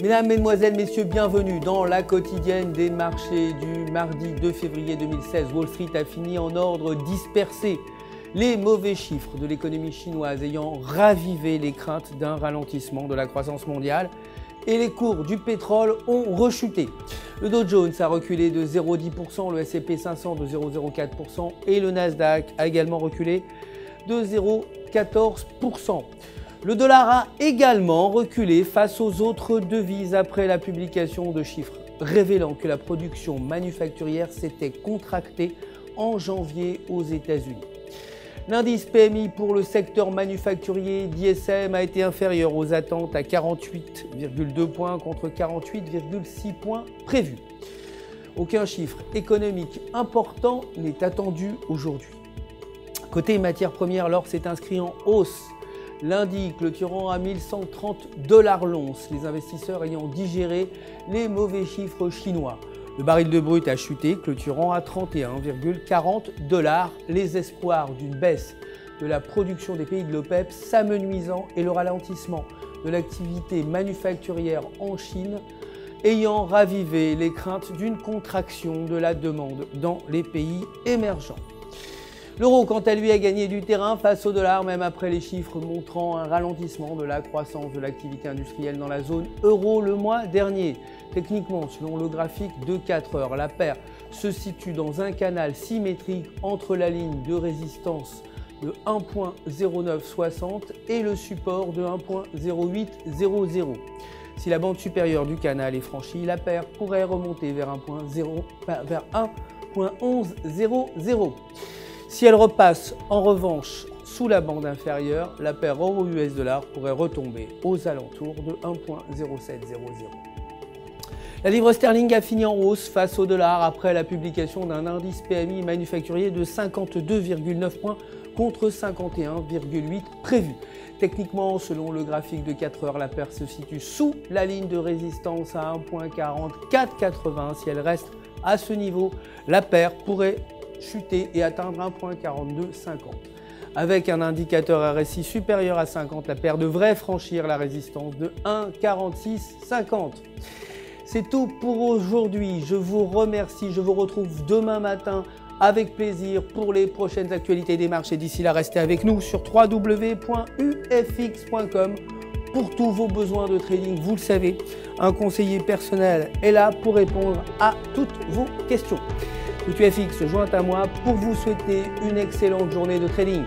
Mesdames, Mesdemoiselles, Messieurs, bienvenue dans la quotidienne des marchés du mardi 2 février 2016. Wall Street a fini en ordre dispersé. Les mauvais chiffres de l'économie chinoise ayant ravivé les craintes d'un ralentissement de la croissance mondiale et les cours du pétrole ont rechuté. Le Dow Jones a reculé de 0,10%, le S&P 500 de 0,04% et le Nasdaq a également reculé de 0,14%. Le dollar a également reculé face aux autres devises après la publication de chiffres révélant que la production manufacturière s'était contractée en janvier aux États-Unis. L'indice PMI pour le secteur manufacturier d'ISM a été inférieur aux attentes à 48,2 points contre 48,6 points prévus. Aucun chiffre économique important n'est attendu aujourd'hui. Côté matières premières, l'or s'est inscrit en hausse. Lundi, clôturant à 1130$ l'once, les investisseurs ayant digéré les mauvais chiffres chinois. Le baril de brut a chuté, clôturant à 31,40$. Les espoirs d'une baisse de la production des pays de l'OPEP s'amenuisant et le ralentissement de l'activité manufacturière en Chine ayant ravivé les craintes d'une contraction de la demande dans les pays émergents. L'euro, quant à lui, a gagné du terrain face au dollar, même après les chiffres montrant un ralentissement de la croissance de l'activité industrielle dans la zone euro le mois dernier. Techniquement, selon le graphique de 4 heures, la paire se situe dans un canal symétrique entre la ligne de résistance de 1.0960 et le support de 1.0800. Si la bande supérieure du canal est franchie, la paire pourrait remonter vers 1.1100. Si elle repasse en revanche sous la bande inférieure, la paire euro-US dollar pourrait retomber aux alentours de 1.0700. La livre sterling a fini en hausse face au dollar après la publication d'un indice PMI manufacturier de 52,9 points contre 51,8 prévu. Techniquement, selon le graphique de 4 heures, la paire se situe sous la ligne de résistance à 1.4480. Si elle reste à ce niveau, la paire pourrait chuter et atteindre 1.4250. Avec un indicateur RSI supérieur à 50, la paire devrait franchir la résistance de 1.4650. C'est tout pour aujourd'hui. Je vous remercie. Je vous retrouve demain matin avec plaisir pour les prochaines actualités des marchés. D'ici là, restez avec nous sur www.ufx.com pour tous vos besoins de trading. Vous le savez, un conseiller personnel est là pour répondre à toutes vos questions. UFX joint à moi pour vous souhaiter une excellente journée de trading.